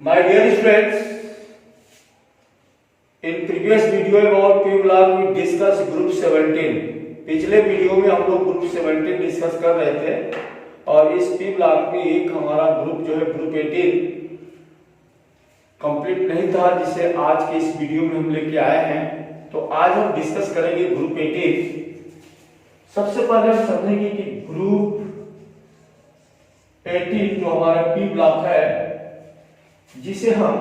My dear students, in previous video about P block we discuss group 17. पिछले video में हम लोग group 17 discuss कर रहे थे और इस P ब्लॉक में एक हमारा ग्रुप जो है ग्रुप 18 कंप्लीट नहीं था, जिसे आज के इस वीडियो में हम लेके आए हैं। तो आज हम डिस्कस करेंगे ग्रुप 18। सबसे पहले हम समझेंगे कि ग्रुप 18 जो हमारा P ब्लॉक है, जिसे हम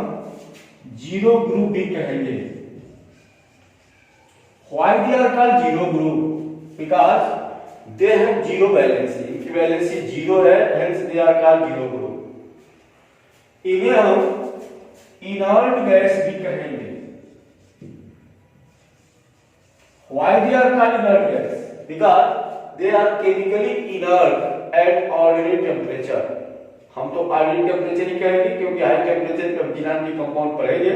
जीरो ग्रुप भी कहेंगे। Why they are called zero group? Because they have zero valency. इनकी वैलेंसी जीरो है, hence they are called zero group। इन्हें हम inert गैस भी कहेंगे। Why they are called inert gas? Because they are chemically inert at ordinary temperature। हम तो ordinary temperature ही कहेंगे, क्योंकि हाई टेम्परेचर पे हम जिनान की कंपाउंड पढ़ेंगे,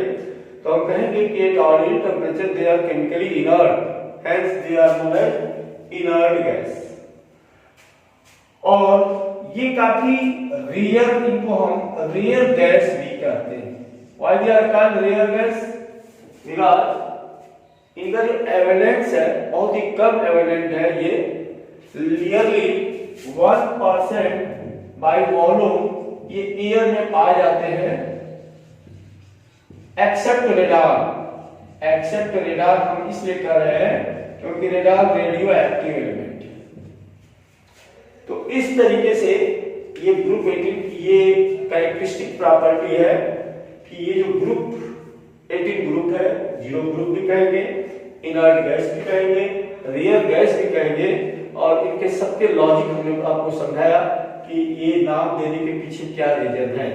तो हम कहेंगे कि at ordinary temperature they are chemically inert, hence they are known as inert gas. और ये काफी रेयर, इनको हम रेयर गैस भी कहते हैं। Why they are called rare gas? Because इनका जो एविडेंस है बहुत ही कम एविडेंट है। ये नियरली 1% बाय वॉल्यूम ये एयर में पाए जाते हैं, एक्सेप्ट रेडान। एक्सेप्ट रेडान हम इसलिए कह रहे हैं क्योंकि रेडान रेडियो एक्टिव एलिमेंट है। तो इस तरीके से ये ग्रुप 18 की ये कैरेक्टरिस्टिक प्रॉपर्टी है कि ये जो ग्रुप 18 ग्रुप है, जीरो ग्रुप भी कहेंगे, इनर्ट गैस भी कहेंगे, रेयर गैस भी कहेंगे। और इनके सबके लॉजिक हमने आपको समझाया कि ये नाम देने के पीछे क्या रीजन है।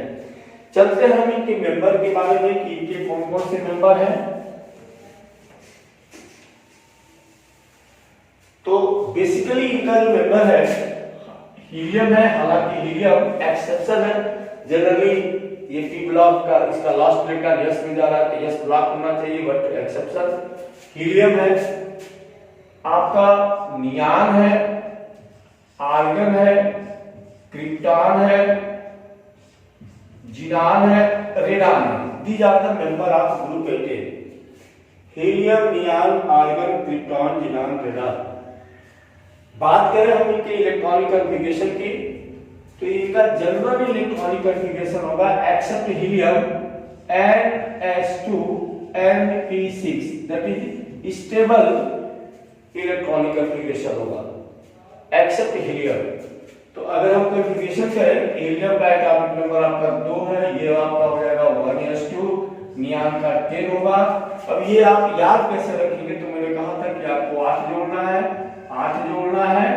चलते हैं हम इनके मेंबर के बारे में कि इनके कौन कौन से मेंबर हैं। तो बेसिकली इनका जो मेंबर है हीलियम है। हालांकि हीलियम एक्सेप्शन है, जनरली ये पी ब्लॉक का इसका लास्ट इलेक्ट्रॉन यस में जा रहा है तो यस ब्लॉक होना चाहिए, बट एक्सेप्शन हीलियम है। आपका नियान है, आर्गन है, क्रिप्टॉन है, जिनान है, रेडान है। These are the member of group 18। Helium, neon, argon, krypton, xenon, radon. बात करें हम इनके इलेक्ट्रॉनिक कॉन्फ़िगरेशन की, तो इनका जनरल इलेक्ट्रॉनिक कॉन्फ़िगरेशन होगा except helium NH2 NP6, that is stable electronic configuration होगा एक्सेप्ट हीलियम। तो अगर हम कॉन्फ़िगरेशन करें, हीलियम का एटॉमिक नंबर आपका 2 है, ये आपका हो जाएगा 1s2, नियान का 10 होगा। अब ये आप याद कैसे रखेंगे? तो मैंने कहा था कि आपको 8 जोड़ना है, 8 जोड़ना है,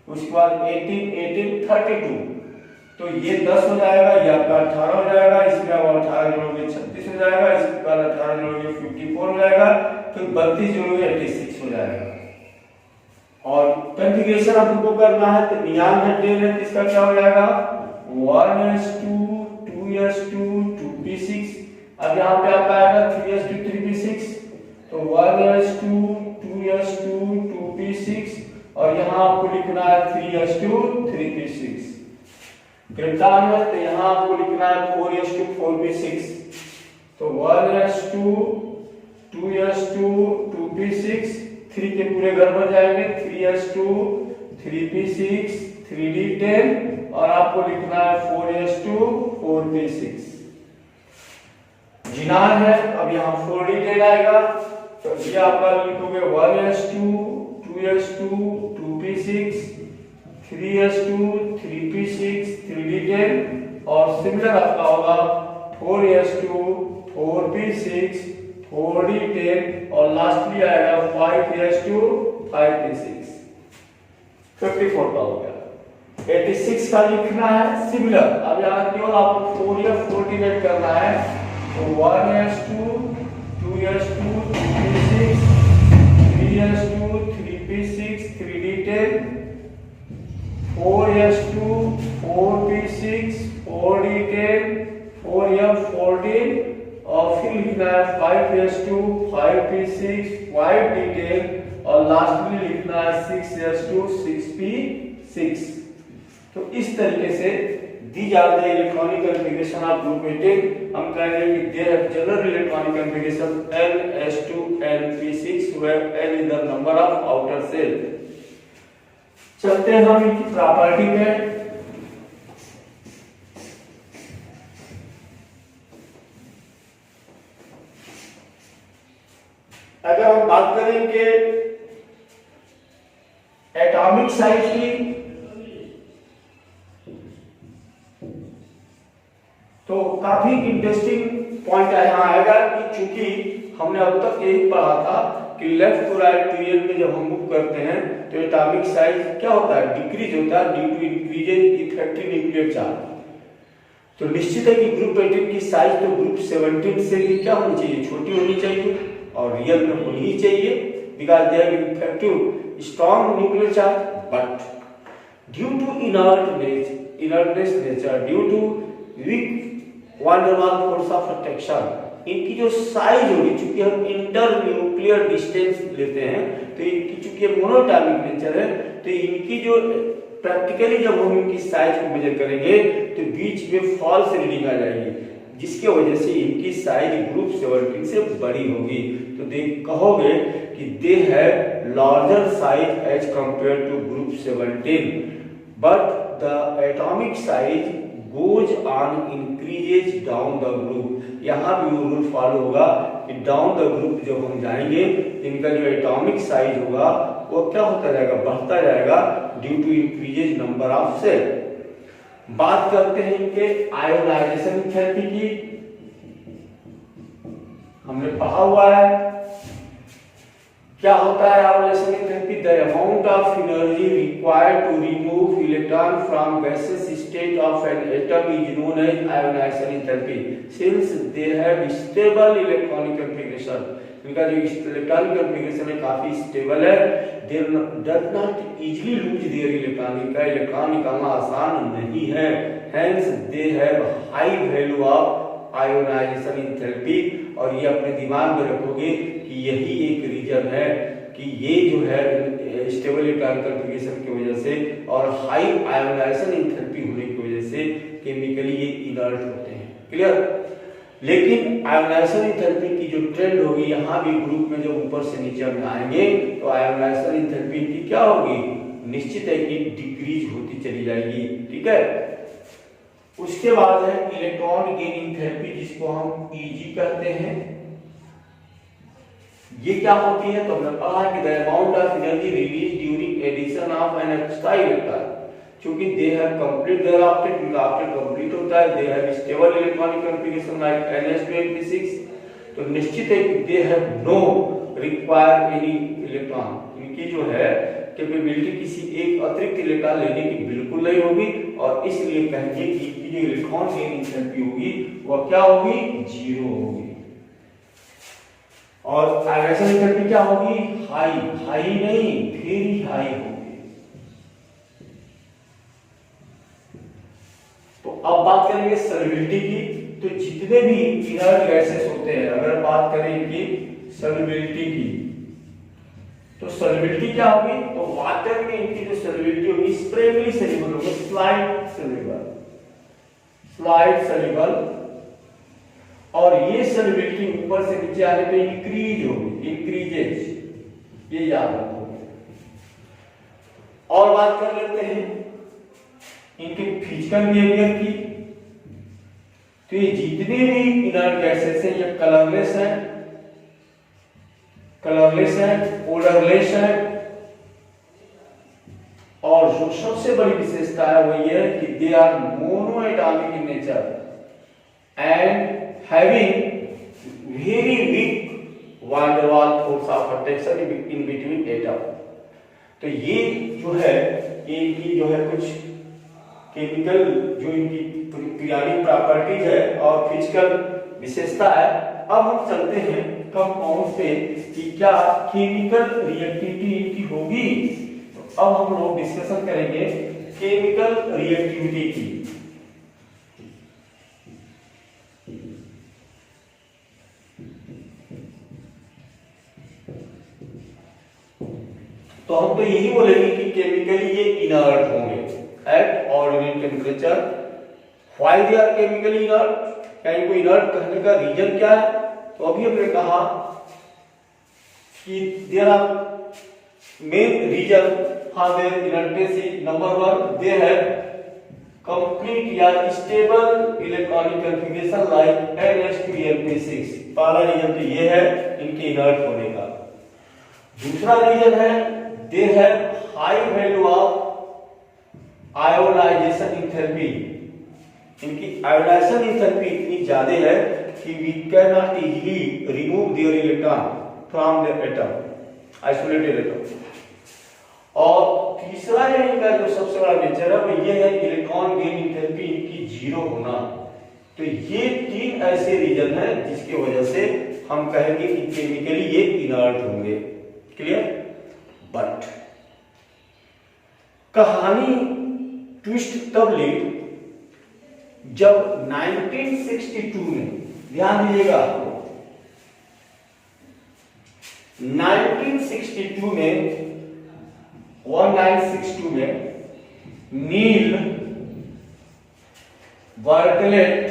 उसके बाद 18 18 32, तो ये 10 हो जाएगा, ये आपका 18 हो जाएगा, इसमें आप 18 जोड़ोगे 36 हो जाएगा, इसके बाद 18 जोड़ोगे 54 हो जाएगा, फिर 32 जोड़ोगे 86 हो जाएगा। और कॉन्फ़िगरेशन आपको करना है तो नियान है 10 है, इसका क्या हो जाएगा 1s2 2s2 2p6। अब यहाँ पे आपका आएगा 3s2 3p6, तो 1s2 2s2 2p6 और यहाँ आपको लिखना है 3s2 3p6। क्रिप्टॉन है तो यहाँ आपको लिखना है 4s2 4p6, तो 1s2 2s2 2p6, 3 के पूरे घर भर जाएंगे, 3s2 3p6 3d10 और आपको लिखना है 4s2 4p6। जिनान है, अब यहाँ 4d10 आएगा, तो ये आपका लिखोगे 1s2 2s2 2p6 3s2 3p6 3d10 और सिमिलर आपका होगा 4s2 4p6 4d10 और लास्टली आएगा 5s2 5p6। 54 का हो गया। 86 का लिखना है सिमिलर। अब यहाँ केवल आपको 4 या 48 करना है, तो 1s2 2s2 2p6 3s2 3p6 3d10 4s2 4p6 4d10 4f14 और फिर लिखना है 5s2 5p6 5d10 और लास्टली लिखना है 6s2 6p6। तो इस तरीके से these are the electronic configuration of group 18. हम कहेंगे कि they have general electronic configuration N_S2 N_P6 where N is the number of outer shell. चलते हैं हम इनकी प्रॉपर्टी पे। अगर हम बात करें कि एटॉमिक साइज की, तो काफी इंटरेस्टिंग पॉइंट यहाँ आएगा कि चूंकि हमने अब तक यही पढ़ा था कि लेफ्ट टू राइट पीरियड में जब हम मूव करते हैं तो एटॉमिक साइज क्या होता है, डिक्रीज होता है due to increases effective nuclear charge. तो निश्चित है कि ग्रुप 18 की साइज तो ग्रुप 17 से भी क्या होनी चाहिए, छोटी होनी चाहिए और रियल में होनी ही चाहिए, because they have effective strong nuclear charge, but due to inertness nature, due to weak van der Waals force of attraction, इनकी जो साइज होगी, चूंकि हम इंटर न्यूक्लियर डिस्टेंस लेते हैं तो इनकी चूंकि मोनोटॉमिक नेचर है तो इनकी जो प्रैक्टिकली जब हम इनकी साइज को मेजर करेंगे तो बीच में फॉल्स रीडिंग आ जाएगी, जिसके वजह से इनकी साइज ग्रुप 17 से बड़ी होगी। तो देख कहोगे कि they have larger size as compare to group 17, but the atomic size goes on increases down the group। यहाँ भी वो रूल फॉलो होगा कि डाउन द ग्रुप जब हम जाएंगे इनका जो एटॉमिक साइज होगा वो क्या होता जाएगा, बढ़ता जाएगा due to increases number of shell. बात करते हैं इनके आयोनाइजेशन थेरेपी की, हमने पढ़ा हुआ है क्या होता है ionization enthalpy, the amount of energy required to remove electron from gaseous state of an atom is known as ionization enthalpy since they have stable electronic configuration. इनका जो इलेक्ट्रॉनिक कॉन्फ़िगरेशन है काफी स्टेबल है, they does not easily lose their electron, इनका electron निकालना आसान नहीं है, हेंस दे have high value of ionization enthalpy. और ये अपने दिमाग में रखोगे कि यही एक रीजन है कि ये जो है स्टेबल इलेक्ट्रॉनिक कॉन्फ़िगरेशन की वजह से और हाई आयोनाइजेशन इन थेरेपी होने की वजह से केमिकली ये इनर्ट होते हैं। क्लियर? लेकिन आयोनाइजेशन इन थेरेपी की जो ट्रेंड होगी, यहाँ भी ग्रुप में जब ऊपर से नीचे हम आएंगे तो आयोनाइजेशन इन थेरेपी की क्या होगी, निश्चित है कि डिक्रीज होती चली जाएगी। ठीक है, उसके बाद है इलेक्ट्रॉन गेनिंग थेरेपी, जिसको हम ईजी कहते हैं। ये क्या होती है, तो हमने पढ़ा कि the amount of energy release during addition of an extra electron, क्योंकि they have complete their octet, उनका ऑप्टेट कंप्लीट होता है, they have stable electronic configuration like Ns2 Np6, तो निश्चित है कि they have no require any electron, इनकी जो है कैपेबिलिटी किसी एक अतिरिक्त इलेक्ट्रॉन लेने की बिल्कुल नहीं होगी, और इसलिए कहेंगे कि जो इलेक्ट्रॉन गेनिंग थेरेपी होगी वह क्या होगी, जीरो होगी। और आयोनाइजेशन थेरेपी क्या होगी, हाई, हाई नहीं वेरी हाई होगी। तो अब बात करेंगे सॉल्युबिलिटी की, तो जितने भी इनर्ट गैसेस होते हैं, अगर बात करें इनकी सॉल्युबिलिटी की, तो सॉल्युबिलिटी क्या होगी, तो वाटर में इनकी जो सॉल्युबिलिटी होगी स्प्रेमली सॉल्युबल होगी, स्लाइड सॉल्युबल, स्लाइड सॉल्युबल, और ये सॉल्युबिलिटी ऊपर से नीचे आने पे इंक्रीज होगी, इंक्रीजेज, ये याद रखो। और बात कर लेते हैं इनके फिजिकल बिहेवियर की, तो ये जितने भी इनर्ट गैसेस हैं ये कलरलेस है, कलरलेस है, ओडरलेस है, और जो सबसे बड़ी विशेषता है वो ये है कि they are monoatomic in nature and having very weak van der Waals force of attraction in between atom. तो ये जो है इनकी जो है कुछ केमिकल जो इनकी क्रियात्मक प्रॉपर्टीज है और फिजिकल विशेषता है। अब हम चलते हैं कंपाउंड पे कि क्या केमिकल रिएक्टिविटी इनकी होगी। तो अब हम लोग डिस्कशन करेंगे केमिकल रिएक्टिविटी की। तो हम तो यही बोलेंगे कि केमिकली ये इनर्ट होंगे at ordinary temperature why they are chemically inert, क्या इनको इनर्ट कहने का रीजन क्या है? तो अभी हमने कहा कि there are main reason for their inertness. Number 1, they have complete या stable electronic configuration like NH2Mp6। पहला रीजन तो ये है इनके इनर्ट होने का। दूसरा रीजन है they have high value of ionization enthalpy. इनकी आयोनाइजेशन एंथैल्पी इतनी ज्यादा है कि we can not easily remove their electron from the atom, isolated atom. और तीसरा जो इनका जो सबसे बड़ा नेचर है वो ये है इलेक्ट्रॉन गेन एंथैल्पी इनकी जीरो होना। तो ये 3 ऐसे रीजन हैं जिसकी वजह से हम कहेंगे कि केमिकली ये इनर्ट होंगे। क्लियर? बट कहानी ट्विस्ट तब ली जब 1962 में, ध्यान दीजिएगा, 1962 में 1962 में नील बर्टलेट,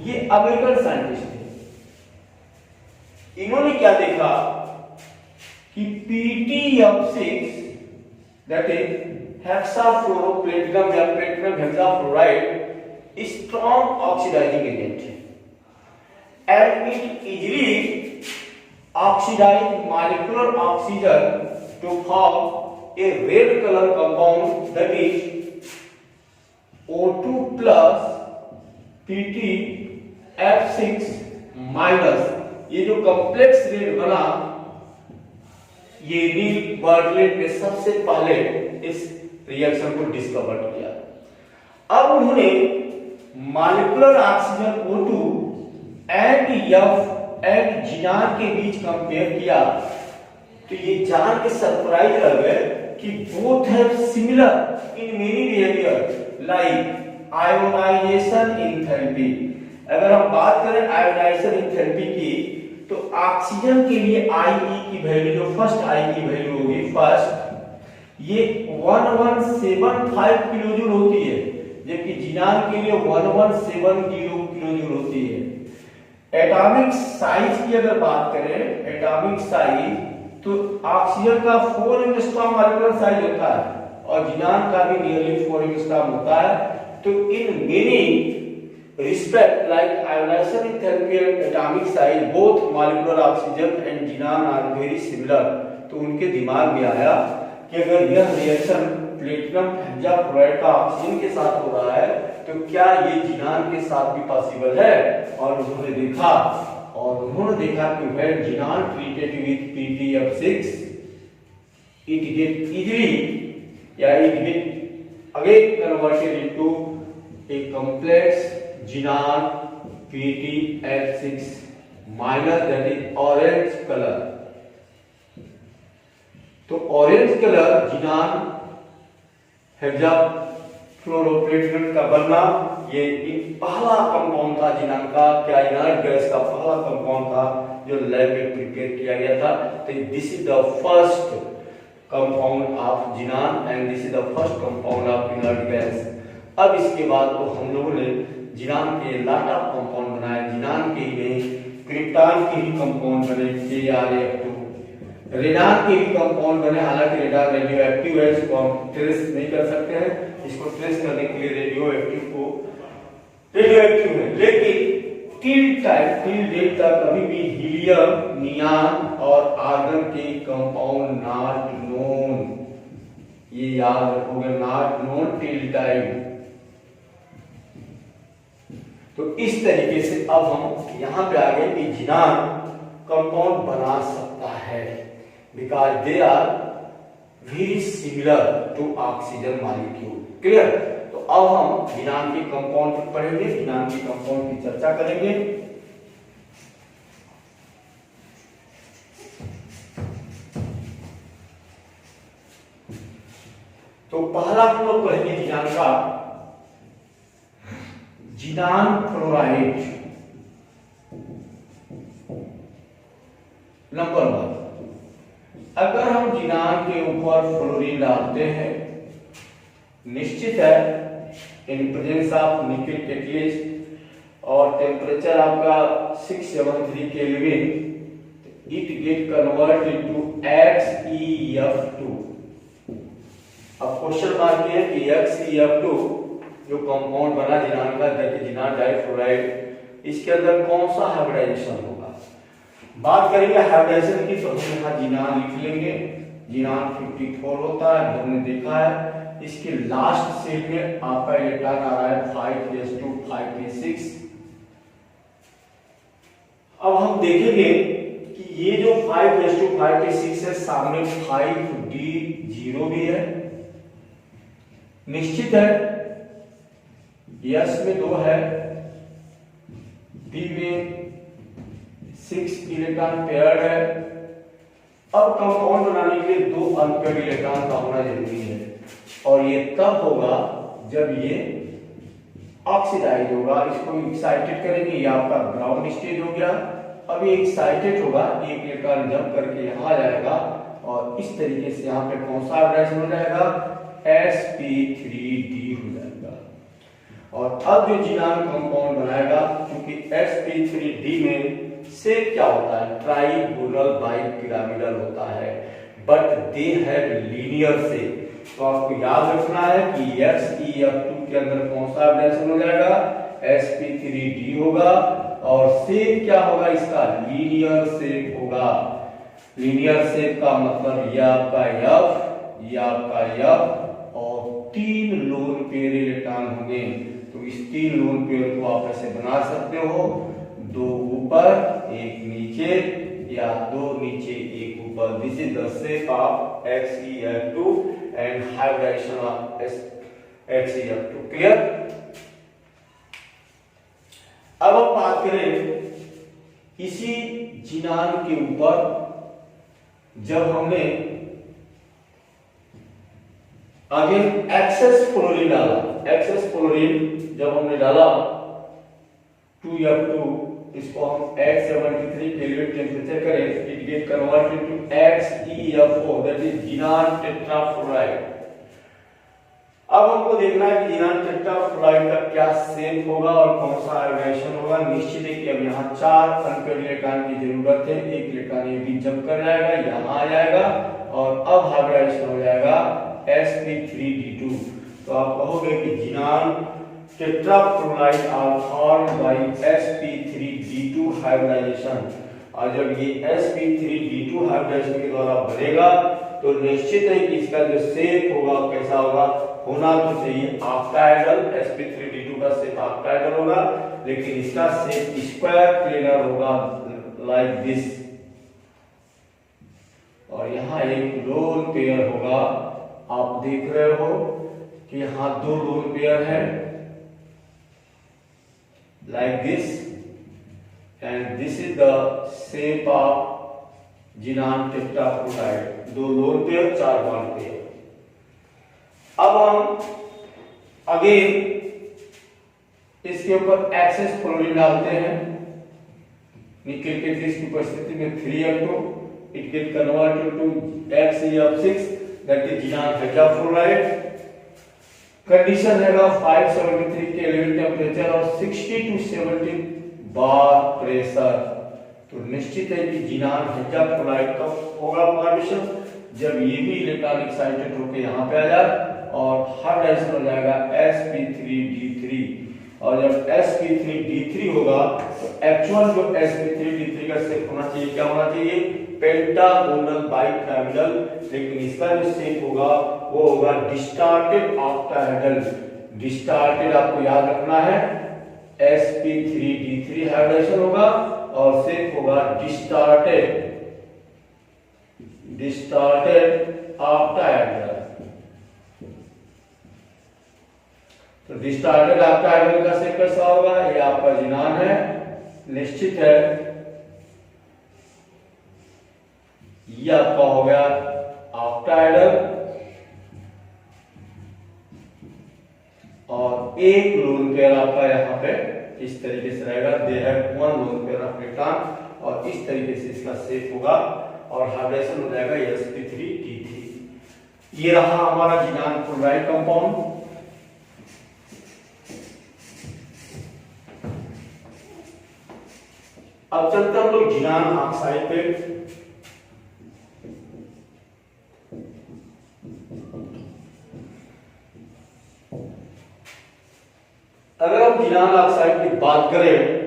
ये अमेरिकन साइंटिस्ट थे, इन्होंने क्या देखा कि PtF6 दैट इज हेक्साफ्लोरोप्लेटिनम या platinum hexafluoride strong oxidizing agent है and it easily oxidize molecular oxygen to form a red color compound that is O2 plus PtF6 minus। ये जो कॉम्प्लेक्स रेड बना ये नील बर्टलेट ने सबसे पहले इस रिएक्शन को डिस्कवर किया। अब उन्होंने molecular oxygen O2 and F and xenon के बीच कंपेयर किया तो ये जान के सरप्राइज रह गए कि both have similar in many behaviour like ionization enthalpy. अगर हम बात करें आयोनाइजेशन एंथैल्पी की तो ऑक्सीजन के लिए IE की वैल्यू, जो फर्स्ट I की वैल्यू होगी फर्स्ट, ये 1175 किलोजूल होती है, जबकि जिनान के लिए 1170 किलोजूल होती है। एटॉमिक साइज की अगर बात करें, एटॉमिक साइज, तो ऑक्सीजन का 4 एंगस्ट्रॉम मॉलिक्यूलर साइज होता है और जिनान का भी नियरली 4 एंगस्ट्रॉम होता है। तो in many respect like ionization enthalpy and atomic size both molecular oxygen and xenon are very similar. तो उनके दिमाग में आया कि अगर यह रिएक्शन प्लेटिनम हेक्साफ्लोराइड का ऑक्सीजन के साथ हो रहा है तो क्या ये जिनान के साथ भी पॉसिबल है? और उन्होंने देखा कि when xenon treated with PtF6 it get easily या it get again converted into a complex जिनान PtF6 minus, that is orange color। तो ऑरेंज कलर जिनान हेक्साफ्लोरोप्लेटिनम का बनना ये पहला कंपाउंड था जिनान का, क्या इनर्ट गैस का पहला कंपाउंड था जो लैब में प्रिपेयर किया गया था। तो this is the first compound of xenon and this is the first compound of inert gas. अब इसके बाद तो हम लोगों ने जिनान के लॉट ऑफ कंपाउंड बनाए, जिनान के ही नहीं क्रिप्टॉन के भी कंपाउंड बने, KrF2, रेडान के भी कंपाउंड बने। हालांकि रेडान रेडियो एक्टिव है, इसको हम ट्रेस नहीं कर सकते हैं, इसको ट्रेस करने के लिए रेडियो एक्टिव है, लेकिन टिल डेट तक अभी भी हीलियम, नियान और आर्गन के कंपाउंड नॉट नोन, ये याद रखोगे, नॉट नोन टिल टाइम। तो इस तरीके से अब हम यहां पे आ गए कि जिनान कंपाउंड बना सकता है because they are very similar to oxygen molecule। Clear? तो अब हम जिनान के कंपाउंड पर पढ़ेंगे, जिनान के कंपाउंड की चर्चा करेंगे। तो पहला हम लोग पढ़ेंगे जिनान का, जिनान फ्लोराइड। नंबर 1, अगर हम जिनान के ऊपर फ्लोरीन डालते हैं निश्चित है इन प्रेजेंस ऑफ निकल कैटलिस्ट और टेम्परेचर आपका 673 kelvin, it get convert into XeF2। अब क्वेश्चन मार्क है कि XeF2 जो कंपाउंड बना जिनान का, देखिए जिनान डाइफ्लोराइड, इसके अंदर कौन सा हाइब्रिडाइजेशन होगा। बात करेंगे हाइब्रिडाइजेशन की तो हम यहाँ जिनान लिख लेंगे। जिनान 54 होता है, हमने देखा है। इसके लास्ट सेट में आपका इलेक्ट्रॉन आ रहा है 5s2 5p6। अब हम देखेंगे कि ये जो 5s2 5p6 है, सामने 5d0 भी है। निश्चित है S में 2 है, D में 6 इलेक्ट्रॉन पेयर्ड है। अब कंपाउंड बनाने के लिए 2 अनपेयर्ड इलेक्ट्रॉन का होना जरूरी है, और ये तब होगा जब ये ऑक्सीडाइज होगा। इसको एक्साइटेड करेंगे, ये आपका ग्राउंड स्टेज हो गया। अब ये एक्साइटेड होगा, एक इलेक्ट्रॉन जंप करके यहाँ आ जाएगा और इस तरीके से यहाँ पे कौन सा हाइब्रिडाइजेशन हो जाएगा, sp3d हो जाएगा। और अब जो जिनान कंपाउंड बनाएगा, क्योंकि sp3d में शेप क्या होता है, ट्राइगोनल बाइपिरामिडल होता है, but they have linear shape. तो आपको याद रखना है कि XeF2 के अंदर कौन सा हाइब्रिडाइजेशन हो जाएगा, sp3d होगा, और शेप क्या होगा इसका, लीनियर शेप होगा। लीनियर शेप का मतलब ये आपका F, ये आपका F, और 3 लोन पेयर इलेक्ट्रॉन होंगे। तो इस 3 लोन पेयर को आप ऐसे बना सकते हो, 2 ऊपर 1 नीचे, या 2 नीचे 1 ऊपर। This is the shape of XeF2 and hybridization of XeF2। Clear. अब हम बात करें इसी जिनान के ऊपर, जब हमने अगेन एक्सेस फ्लोरीन डाला, एक्सेस फ्लोरीन जब हमने डाला 2F2, इसको हम X73 केल्विन टेम्परेचर करें, it get converted to XeF4, that is xenon tetrafluoride. अब हमको देखना है कि जिनान टेट्राफ्लोराइड का क्या शेप होगा और कौन सा हाइब्रिडाइजेशन होगा। निश्चित है कि अब यहाँ 4 अनपेयर्ड इलेक्ट्रॉन की जरूरत है, एक इलेक्ट्रॉन ये भी जंप कर जाएगा, यहाँ आ जाएगा, और अब हाइब्रिडाइजेशन हो जाएगा sp3d2। तो आप कहोगे कि xenon tetrafluoride are formed by sp3d2 hybridization. और जब ये sp3d2 हाइब्रिडाइजेशन के द्वारा बनेगा तो निश्चित है कि इसका जो शेप होगा कैसा होगा, होना तो चाहिए ऑक्टाहेड्रल। sp3d2 का शेप ऑक्टाहेड्रल होगा, लेकिन इसका शेप स्क्वायर प्लेनर होगा, लाइक दिस। और यहाँ एक लोन पेयर होगा, आप देख रहे हो कि यहाँ 2 लोन पेयर है, like this, and this is the shape of xenon tetrafluoride, 2 lone pair 4 bond pair. अब हम अगेन इसके ऊपर एक्सेस फ्लोरीन डालते हैं। निकल के की परिस्थिति में 3F2, it get converted to XeF6, that is xenon tetrafluoride. Condition है 573 केल्विन टेम्परेचर और 60 to 70 बार प्रेशर। तो निश्चित है कि जिनान टेट्राफ्लोराइड कब होगा फॉर्मेशन, जब ये भी इलेक्ट्रॉन एक्साइटेड होकर यहाँ पे आ जाए और हाइब्रिडाइजेशन हो जाएगा sp3d3। और जब sp3d3 होगा तो एक्चुअल जो sp3d3 का शेप होना चाहिए, क्या होना चाहिए, पेंटागोनल बाइपिरामिडल, लेकिन इसका जो शेप होगा वो होगा डिस्टार्टेड ऑक्टाहेड्रल। डिस्टार्टेड आपको याद रखना है, sp3d3 हाइब्रिडाइजेशन होगा और शेप होगा डिस्टार्टेड ऑक्टाहेड्रल। तो डिस्टार्टेड ऑक्टाहेड्रल का शेप कैसा होगा, ये आपका जिनान है। निश्चित है ये आपका हो गया ऑक्टाहेड्रल, और एक लोन पेयर आपका यहाँ पे इस तरीके से रहेगा, they have 1 lone pair of electron, और इस तरीके से इसका शेप होगा और हाइब्रिडेशन हो जाएगा sp3d3। ये रहा हमारा जिनान फ्लोराइड कंपाउंड। अब चलते हम लोग जिनान ऑक्साइड पे। अगर हम जिनान ऑक्साइड की बात करें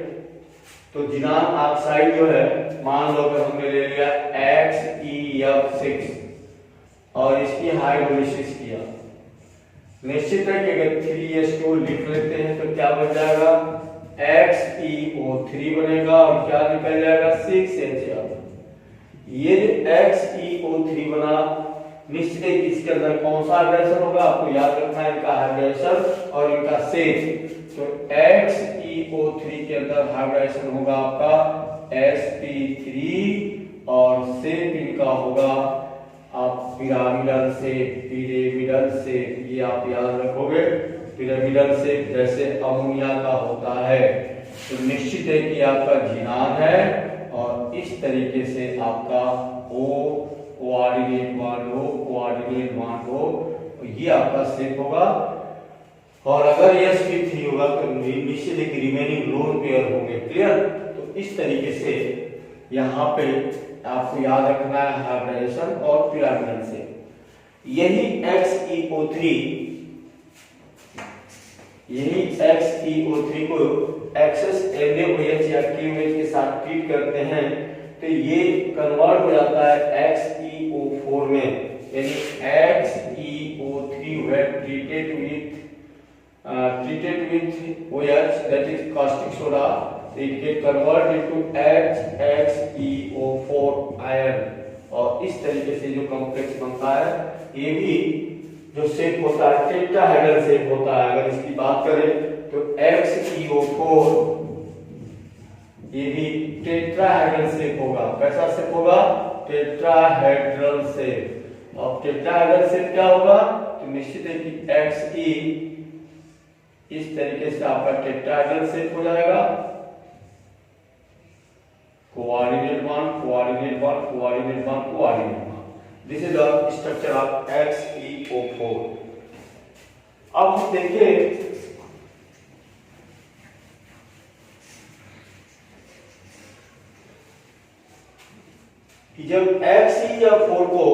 तो जिनान ऑक्साइड जो है, मान लो कि हमने ले लिया XeF6 और इसकी हाइड्रोलिसिस किया। निश्चित है कि अगर 3H2 लिख लेते हैं तो क्या बन जाएगा, XeO3 बनेगा और क्या निकल जाएगा, 6HF। ये जो XeO3 बना, निश्चित है कि इसके अंदर कौन सा हाइड्रेशन होगा, आपको याद रखना है इनका हाइड्रेशन और इनका शेप। तो XeO3 के अंदर हाइड्रेशन होगा आपका sp3 और शेप इनका होगा आप पिरामिडल से, ये आप याद रखोगे। पिरामिडल से जैसे अमोनिया का होता है, तो निश्चित है कि आपका जिनान है और इस तरीके से आपका O कोऑर्डिनेट बॉन्ड हो, ये आपका शेप होगा। और अगर sp3 होगा तो निश्चित है कि रिमेनिंग लोन पेयर होंगे। क्लियर? तो इस तरीके से यहाँ पे आपको याद रखना है हाइब्रिडेशन और पिरामिडल से। यही XeO3 को एक्सेस NaOH या KOH के साथ ट्रीट करते हैं तो ये कन्वर्ट हो जाता है XeO4 में, यानी XeO3 when treated with OH, that is caustic soda, it get converted into HXeO4 ion और इस तरीके से जो कॉम्प्लेक्स बनता है, ये भी जो शेप होता है टेट्राहेड्रल शेप होता है। अगर इसकी बात करें तो XeO4 ये भी टेट्राहेड्रल शेप होगा। कैसा शेप होगा? Tetrahedral shape. और टेट्राहेड्रल शेप क्या होगा? तो निश्चित है कि Xe इस तरीके से आपका टेट्राहेड्रल शेप हो जाएगा। Coordinate bond. This is the structure of XeO4। अब हम देखें कि जब XeF4 को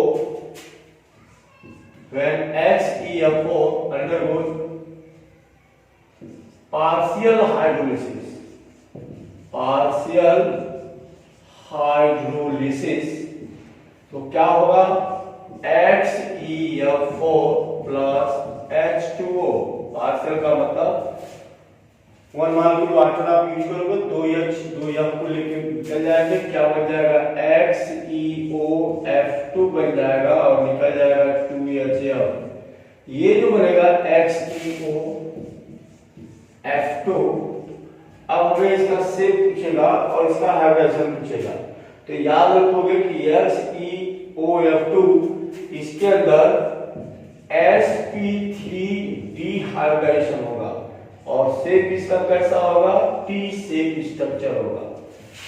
when XeF4 undergoes partial hydrolysis तो क्या होगा, XeF4 plus H2O। पार्शियल का मतलब 1 मालिक्यूल वाटर आप यूज करोगे, 2H2F को लेके निकल जाएंगे, क्या बन जाएगा, XeOF2 बन जाएगा और निकल जाएगा 2HF। ये जो बनेगा XeOF2, अब हमें इसका शेप पूछेगा और इसका हाइड्रेशन पूछेगा। तो याद रखोगे कि XeOF2 इसके अंदर sp3 डिहाइड्रेशन होगा और शेप इसका कैसा होगा, टी शेप स्ट्रक्चर होगा।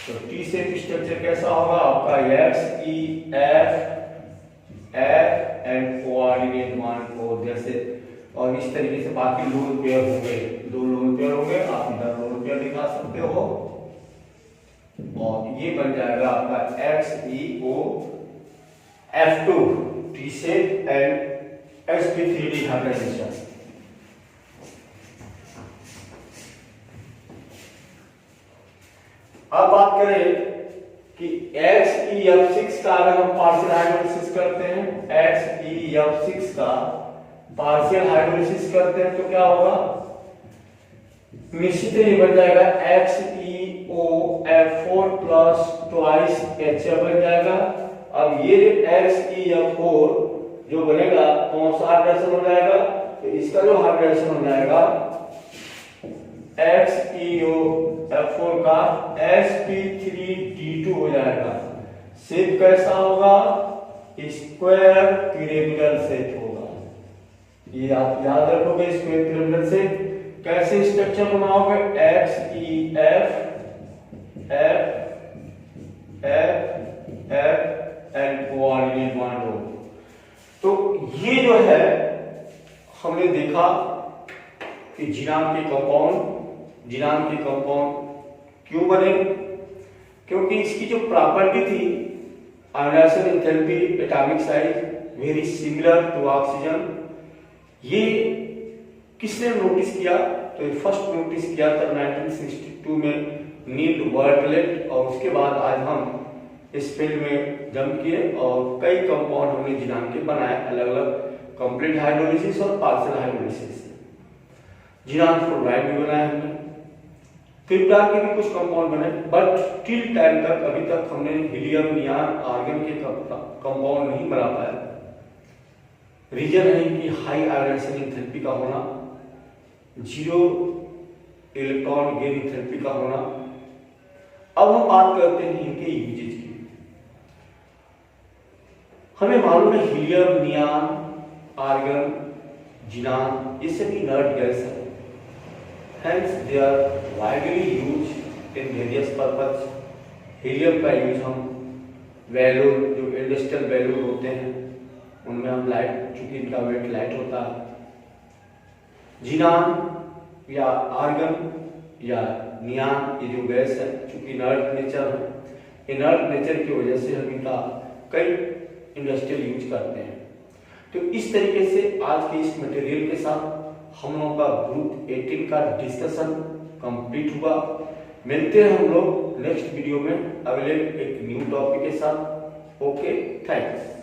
तो टी शेप स्ट्रक्चर कैसा होगा आपका, XeF एंड कोऑर्डिनेट बॉन्ड को जैसे, और इस तरीके से बाकी लोन पेयर होंगे, 2 लोन पेयर होंगे, आप इधर लोन पेयर दिखा सकते हो और ये बन जाएगा आपका XeOF2 T shape and sp3 dehydration. अब बात करें कि XeF6 का अगर हम पार्शियल हाइड्रोलिसिस करते हैं, XeF6 का पार्शियल हाइड्रोलिसिस करते हैं तो क्या होगा, निश्चित ही बन जाएगा XeOF4 प्लस ट्वाइस HF बन जाएगा। अब ये XeF4 जो बनेगा कौन सा हाइड्रेशन हो जाएगा, तो इसका जो हाइड्रेशन हो जाएगा XeOF4 का sp3d2 हो जाएगा। शेप कैसा होगा, स्क्वायर पिरामिडल शेप होगा। ये आप याद रखोगे, स्क्वायर पिरामिडल शेप। कैसे स्ट्रक्चर बनाओगे, XeF एंड कोऑर्डिनेट बॉन्ड हो। तो ये जो है हमने देखा कि जिनान के कंपाउंड क्यों बने। क्योंकि इसकी जो प्रॉपर्टी थी ionization enthalpy, atomic size very similar to oxygen, ये किसने नोटिस किया? तो ये फर्स्ट नोटिस किया था 1962 में नील बर्टलेट, और उसके बाद आज हम इस फील्ड में जंप किए और कई कंपाउंड हमने जिनान के बनाए, अलग अलग कंप्लीट हाइड्रोलिसिस और पार्शियल हाइड्रोलिसिस। जिनान फ्लोराइड भी बनाया हमने, क्रिप्टॉन के भी कुछ कंपाउंड बने, बट टिल टाइम तक अभी तक हमने हीलियम, नियॉन, आर्गन के कंपाउंड नहीं बना पाया। रीजन है कि हाई आयोनाइजेशन एंथैल्पी का होना, जीरो इलेक्ट्रॉन गेन एंथैल्पी का होना। अब हम बात करते हैं इनके यूजेज की। हमें मालूम है हीलियम, नियॉन, आर्गन, जिनान ये सभी इनर्ट गैस है, hence they are widely used in various purpose। Helium का यूज हम बैलून, जो इंडस्ट्रियल बैलून होते हैं उनमें हम लाइट, चूंकि इनका वेट लाइट होता है। जिनान या आर्गन या नियॉन ये जो गैस है, चूंकि इनर्ट नेचर है, इनर्ट नेचर की वजह से हम इनका कई इंडस्ट्रियल यूज करते हैं। तो इस तरीके से आज के इस मटेरियल के साथ हम लोगों का ग्रुप 18 का डिस्कशन कंप्लीट हुआ। मिलते हैं हम लोग नेक्स्ट वीडियो में अगले एक न्यू टॉपिक के साथ। Okay, thanks.